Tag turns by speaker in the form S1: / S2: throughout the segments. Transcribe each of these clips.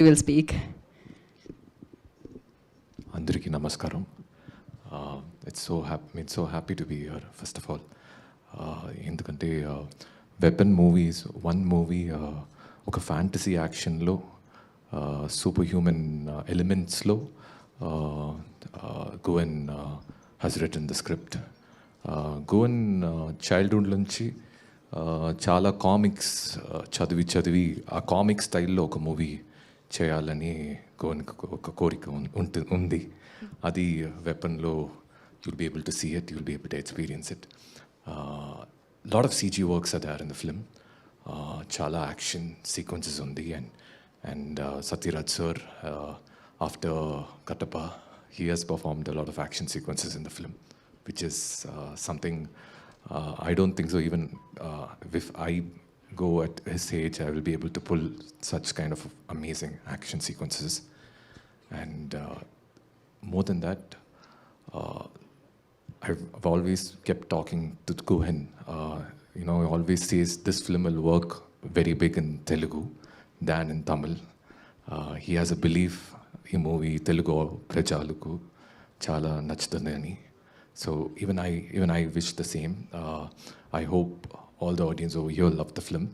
S1: You will speak.
S2: Andariki namaskaram. It's so happy to be here, first of all. ఎందుకంటే weapon movies one movie ఒక fantasy యాక్షన్లో super human ఎలిమెంట్స్లో Guhan has written the script. Guhan childhood నుంచి చాలా comics చదివి ఆ comic స్టైల్లో ఒక మూవీ చేయాలని గోవెన్కి ఒక కోరిక ఉంది. అది వెపన్లో you'll be able to see it, you'll be able to experience it. Lot of CG works are there in the film. Chala action sequences undi and Satyaraj sir, after Kattappa, he has performed a lot of action sequences in the film, which is something I don't think so even if I go at his age I will be able to pull such kind of amazing action sequences. And more than that, I've always kept talking to Gohan. He always says this film will work very big in Telugu than in Tamil. He has a belief in movie Telugu prajaluku chala nachutundani. So even I wish the same. I hope all the audience over here love the film.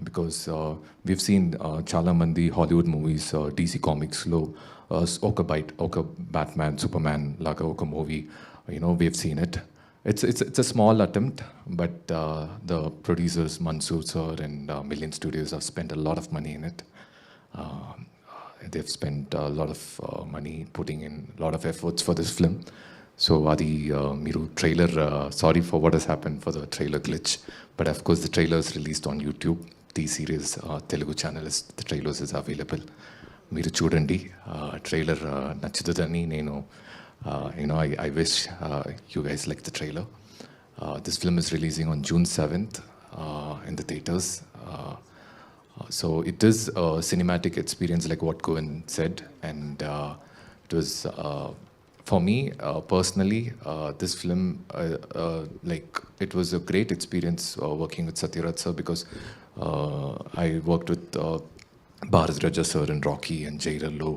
S2: Because we've seen chala mandi Hollywood movies, DC Comics lo oka Batman, Superman laga oka movie. We've seen it. It's a small attempt, but the producers Mansoor sir and Million Studios have spent a lot of money in it. They've spent a lot of money putting in a lot of efforts for this film. So adi miru trailer, sorry for what has happened for the trailer glitch, but of course the trailer is released on YouTube. T-Series Telugu channel is the trailers is available. Miru chudandi trailer nachududani nenu I wish you guys like the trailer. This film is releasing on June 7th in the theaters. So it is a cinematic experience like what Gohan said, and it was for me personally this film like it was a great experience working with Satyaraj sir, because I worked with Bharat Raja sir and Rocky and Jairallo,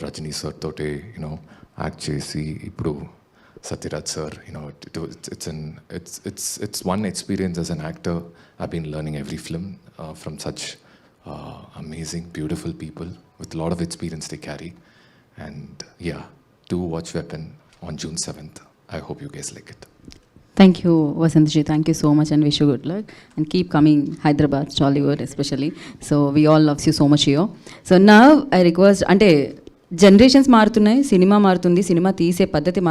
S2: Rajini sir tote act చేసి ఇప్పుడు Sathyaraj sir it's one experience as an actor. I've been learning every film from such amazing beautiful people with a lot of experience they carry. And yeah, do watch Weapon on June 7th. I hope you guys like it.
S1: Thank you, Vasantji. Thank you so much and wish you good luck. And keep coming Hyderabad, Tollywood especially. So we all love you so much here. So now I request, అంటే generations మారుతున్నాయి, cinema మారుతుంది, cinema తీసే పద్ధతి